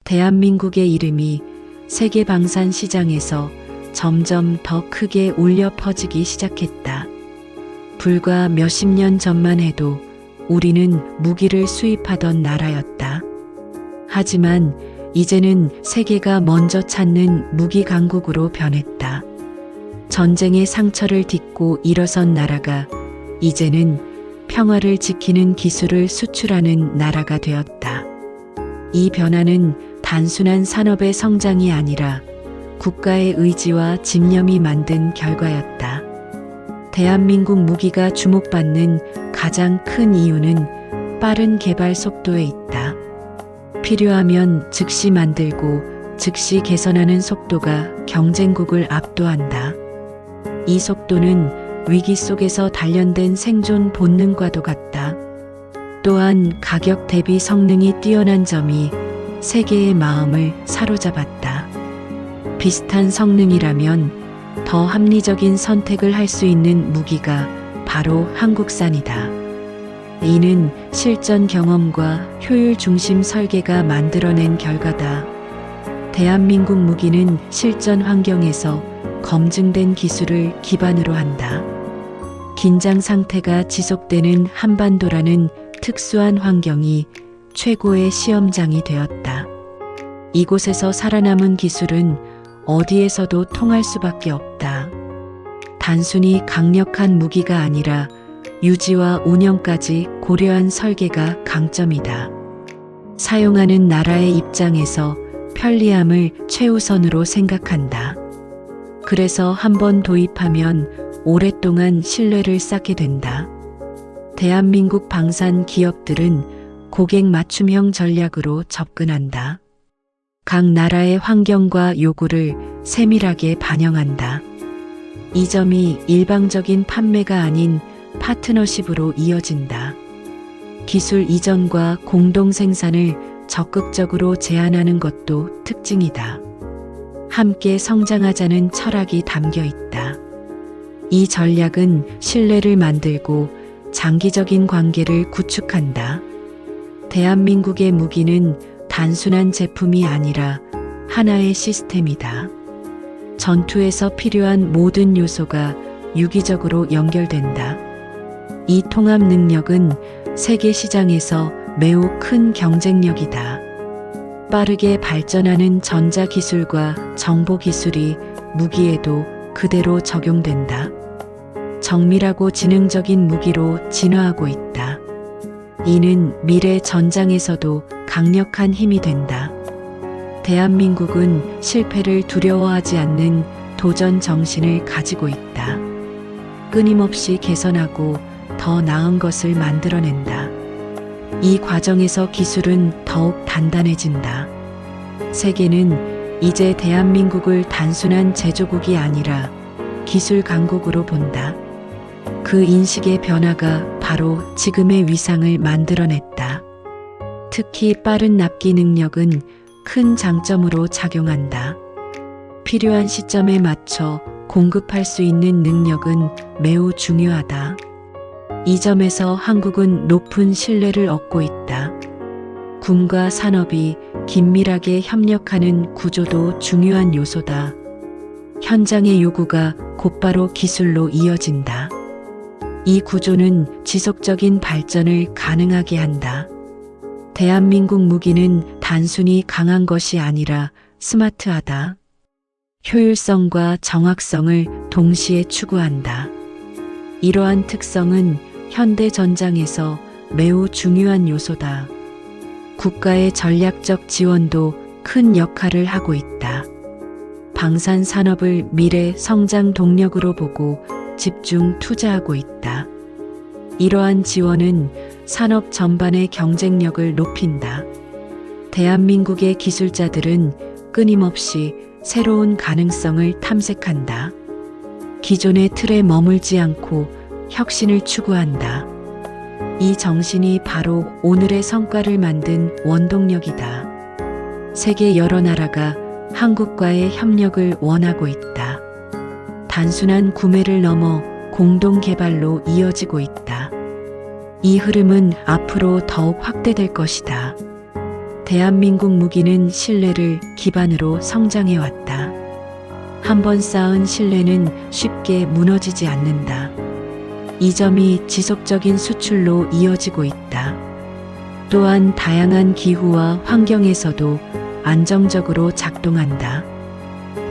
대한민국의 이름이 세계 방산 시장에서 점점 더 크게 울려 퍼지기 시작했다. 불과 몇십 년 전만 해도 우리는 무기를 수입하던 나라였다. 하지만 이제는 세계가 먼저 찾는 무기 강국으로 변했다. 전쟁의 상처를 딛고 일어선 나라가 이제는 평화를 지키는 기술을 수출하는 나라가 되었다. 이 변화는 단순한 산업의 성장이 아니라 국가의 의지와 집념이 만든 결과였다. 대한민국 무기가 주목받는 가장 큰 이유는 빠른 개발 속도에 있다. 필요하면 즉시 만들고 즉시 개선하는 속도가 경쟁국을 압도한다. 이 속도는 위기 속에서 단련된 생존 본능과도 같다. 또한 가격 대비 성능이 뛰어난 점이 세계의 마음을 사로잡았다. 비슷한 성능이라면 더 합리적인 선택을 할 수 있는 무기가 바로 한국산이다. 이는 실전 경험과 효율 중심 설계가 만들어낸 결과다. 대한민국 무기는 실전 환경에서 검증된 기술을 기반으로 한다. 긴장 상태가 지속되는 한반도라는 특수한 환경이 최고의 시험장이 되었다. 이곳에서 살아남은 기술은 어디에서도 통할 수밖에 없다. 단순히 강력한 무기가 아니라 유지와 운영까지 고려한 설계가 강점이다. 사용하는 나라의 입장에서 편리함을 최우선으로 생각한다. 그래서 한번 도입하면 오랫동안 신뢰를 쌓게 된다. 대한민국 방산 기업들은 고객 맞춤형 전략으로 접근한다. 각 나라의 환경과 요구를 세밀하게 반영한다. 이 점이 일방적인 판매가 아닌 파트너십으로 이어진다. 기술 이전과 공동 생산을 적극적으로 제한하는 것도 특징이다. 함께 성장하자는 철학이 담겨 있다. 이 전략은 신뢰를 만들고 장기적인 관계를 구축한다. 대한민국의 무기는 단순한 제품이 아니라 하나의 시스템이다. 전투에서 필요한 모든 요소가 유기적으로 연결된다. 이 통합 능력은 세계 시장에서 매우 큰 경쟁력이다. 빠르게 발전하는 전자기술과 정보기술이 무기에도 그대로 적용된다. 정밀하고 지능적인 무기로 진화하고 있다. 이는 미래 전장에서도 강력한 힘이 된다. 대한민국은 실패를 두려워하지 않는 도전 정신을 가지고 있다. 끊임없이 개선하고 더 나은 것을 만들어낸다. 이 과정에서 기술은 더욱 단단해진다. 세계는 이제 대한민국을 단순한 제조국이 아니라 기술 강국으로 본다. 그 인식의 변화가 바로 지금의 위상을 만들어냈다. 특히 빠른 납기 능력은 큰 장점으로 작용한다. 필요한 시점에 맞춰 공급할 수 있는 능력은 매우 중요하다. 이 점에서 한국은 높은 신뢰를 얻고 있다. 군과 산업이 긴밀하게 협력하는 구조도 중요한 요소다. 현장의 요구가 곧바로 기술로 이어진다. 이 구조는 지속적인 발전을 가능하게 한다. 대한민국 무기는 단순히 강한 것이 아니라 스마트하다. 효율성과 정확성을 동시에 추구한다. 이러한 특성은 현대 전장에서 매우 중요한 요소다. 국가의 전략적 지원도 큰 역할을 하고 있다. 방산 산업을 미래 성장 동력으로 보고 집중 투자하고 있다. 이러한 지원은 산업 전반의 경쟁력을 높인다. 대한민국의 기술자들은 끊임없이 새로운 가능성을 탐색한다. 기존의 틀에 머물지 않고 혁신을 추구한다. 이 정신이 바로 오늘의 성과를 만든 원동력이다. 세계 여러 나라가 한국과의 협력을 원하고 있다. 단순한 구매를 넘어 공동 개발로 이어지고 있다. 이 흐름은 앞으로 더욱 확대될 것이다. 대한민국 무기는 신뢰를 기반으로 성장해 왔다. 한번 쌓은 신뢰는 쉽게 무너지지 않는다. 이 점이 지속적인 수출로 이어지고 있다. 또한 다양한 기후와 환경에서도 안정적으로 작동한다.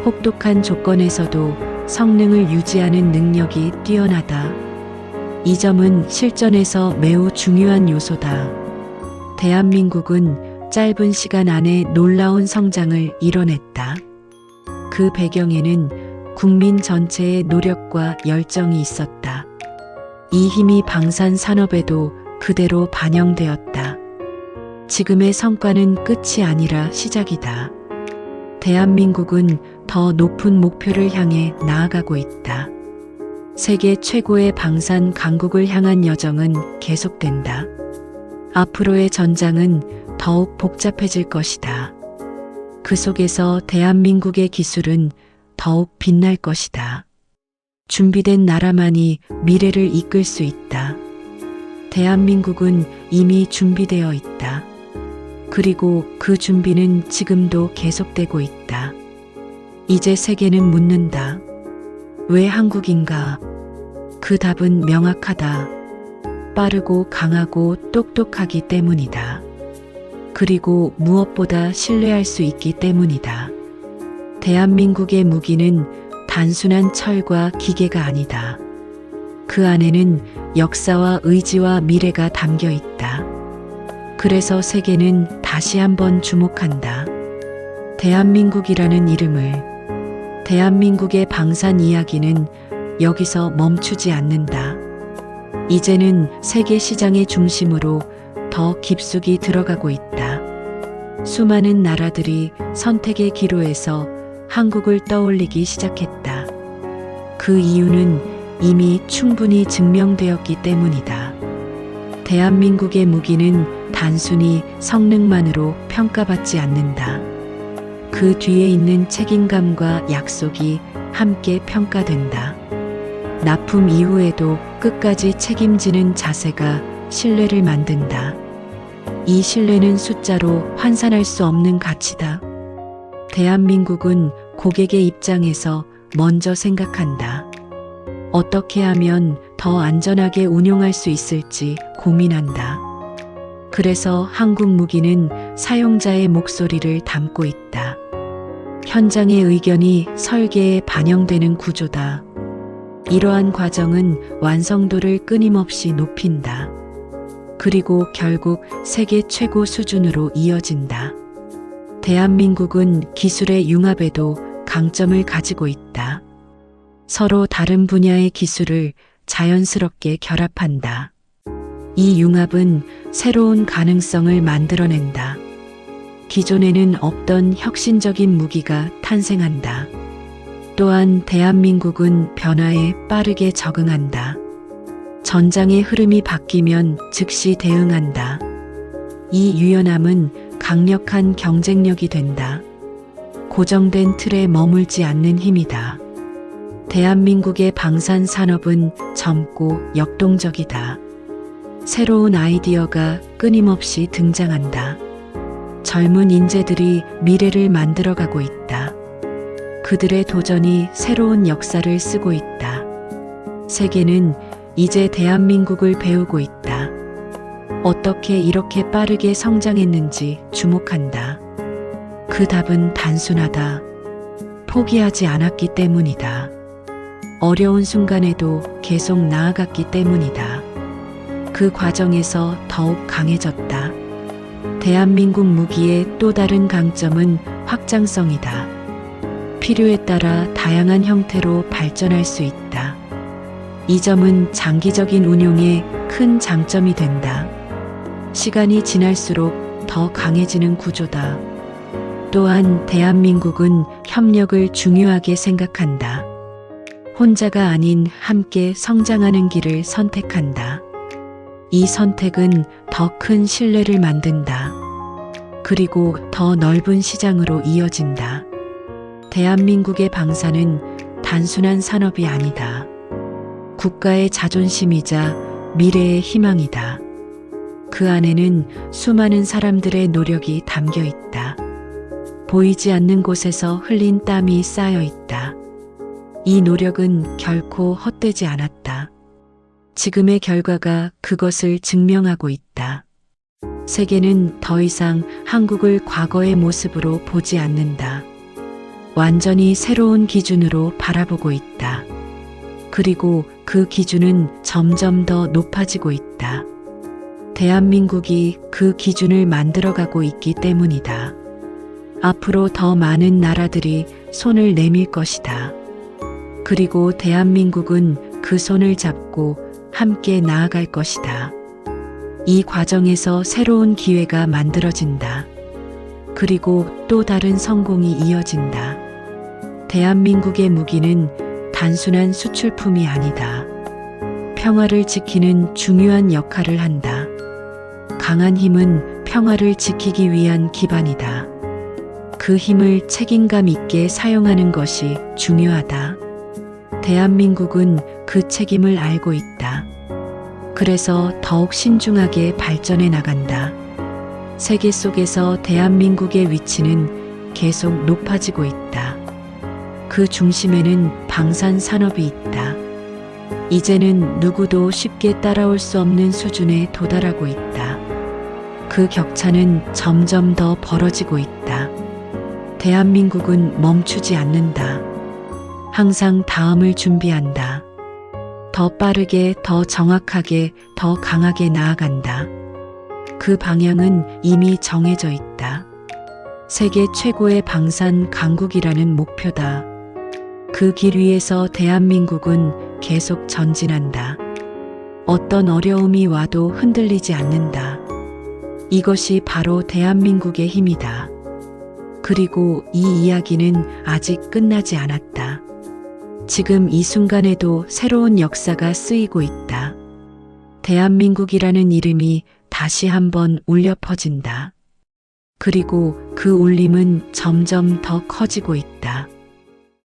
혹독한 조건에서도 성능을 유지하는 능력이 뛰어나다. 이 점은 실전에서 매우 중요한 요소다. 대한민국은 짧은 시간 안에 놀라운 성장을 이뤄냈다. 그 배경에는 국민 전체의 노력과 열정이 있었다. 이 힘이 방산 산업에도 그대로 반영되었다. 지금의 성과는 끝이 아니라 시작이다. 대한민국은 더 높은 목표를 향해 나아가고 있다. 세계 최고의 방산 강국을 향한 여정은 계속된다. 앞으로의 전장은 더욱 복잡해질 것이다. 그 속에서 대한민국의 기술은 더욱 빛날 것이다. 준비된 나라만이 미래를 이끌 수 있다. 대한민국은 이미 준비되어 있다. 그리고 그 준비는 지금도 계속되고 있다. 이제 세계는 묻는다. 왜 한국인가? 그 답은 명확하다. 빠르고 강하고 똑똑하기 때문이다. 그리고 무엇보다 신뢰할 수 있기 때문이다. 대한민국의 무기는 단순한 철과 기계가 아니다. 그 안에는 역사와 의지와 미래가 담겨 있다. 그래서 세계는 다시 한번 주목한다. 대한민국이라는 이름을. 대한민국의 방산 이야기는 여기서 멈추지 않는다. 이제는 세계 시장의 중심으로 더 깊숙이 들어가고 있다. 수많은 나라들이 선택의 기로에서 한국을 떠올리기 시작했다. 그 이유는 이미 충분히 증명되었기 때문이다. 대한민국의 무기는 단순히 성능만으로 평가받지 않는다. 그 뒤에 있는 책임감과 약속이 함께 평가된다. 납품 이후에도 끝까지 책임지는 자세가 신뢰를 만든다. 이 신뢰는 숫자로 환산할 수 없는 가치다. 대한민국은 고객의 입장에서 먼저 생각한다. 어떻게 하면 더 안전하게 운용할 수 있을지 고민한다. 그래서 한국 무기는 사용자의 목소리를 담고 있다. 현장의 의견이 설계에 반영되는 구조다. 이러한 과정은 완성도를 끊임없이 높인다. 그리고 결국 세계 최고 수준으로 이어진다. 대한민국은 기술의 융합에도 강점을 가지고 있다. 서로 다른 분야의 기술을 자연스럽게 결합한다. 이 융합은 새로운 가능성을 만들어낸다. 기존에는 없던 혁신적인 무기가 탄생한다. 또한 대한민국은 변화에 빠르게 적응한다. 전장의 흐름이 바뀌면 즉시 대응한다. 이 유연함은 강력한 경쟁력이 된다. 고정된 틀에 머물지 않는 힘이다. 대한민국의 방산 산업은 젊고 역동적이다. 새로운 아이디어가 끊임없이 등장한다. 젊은 인재들이 미래를 만들어가고 있다. 그들의 도전이 새로운 역사를 쓰고 있다. 세계는 이제 대한민국을 배우고 있다. 어떻게 이렇게 빠르게 성장했는지 주목한다. 그 답은 단순하다. 포기하지 않았기 때문이다. 어려운 순간에도 계속 나아갔기 때문이다. 그 과정에서 더욱 강해졌다. 대한민국 무기의 또 다른 강점은 확장성이다. 필요에 따라 다양한 형태로 발전할 수 있다. 이 점은 장기적인 운용에 큰 장점이 된다. 시간이 지날수록 더 강해지는 구조다. 또한 대한민국은 협력을 중요하게 생각한다. 혼자가 아닌 함께 성장하는 길을 선택한다. 이 선택은 더 큰 신뢰를 만든다. 그리고 더 넓은 시장으로 이어진다. 대한민국의 방산은 단순한 산업이 아니다. 국가의 자존심이자 미래의 희망이다. 그 안에는 수많은 사람들의 노력이 담겨 있다. 보이지 않는 곳에서 흘린 땀이 쌓여 있다. 이 노력은 결코 헛되지 않았다. 지금의 결과가 그것을 증명하고 있다. 세계는 더 이상 한국을 과거의 모습으로 보지 않는다. 완전히 새로운 기준으로 바라보고 있다. 그리고 그 기준은 점점 더 높아지고 있다. 대한민국이 그 기준을 만들어가고 있기 때문이다. 앞으로 더 많은 나라들이 손을 내밀 것이다. 그리고 대한민국은 그 손을 잡고 함께 나아갈 것이다. 이 과정에서 새로운 기회가 만들어진다. 그리고 또 다른 성공이 이어진다. 대한민국의 무기는 단순한 수출품이 아니다. 평화를 지키는 중요한 역할을 한다. 강한 힘은 평화를 지키기 위한 기반이다. 그 힘을 책임감 있게 사용하는 것이 중요하다. 대한민국은 그 책임을 알고 있다. 그래서 더욱 신중하게 발전해 나간다. 세계 속에서 대한민국의 위치는 계속 높아지고 있다. 그 중심에는 방산 산업이 있다. 이제는 누구도 쉽게 따라올 수 없는 수준에 도달하고 있다. 그 격차는 점점 더 벌어지고 있다. 대한민국은 멈추지 않는다. 항상 다음을 준비한다. 더 빠르게, 더 정확하게, 더 강하게 나아간다. 그 방향은 이미 정해져 있다. 세계 최고의 방산 강국이라는 목표다. 그 길 위에서 대한민국은 계속 전진한다. 어떤 어려움이 와도 흔들리지 않는다. 이것이 바로 대한민국의 힘이다. 그리고 이 이야기는 아직 끝나지 않았다. 지금 이 순간에도 새로운 역사가 쓰이고 있다. 대한민국이라는 이름이 다시 한번 울려 퍼진다. 그리고 그 울림은 점점 더 커지고 있다.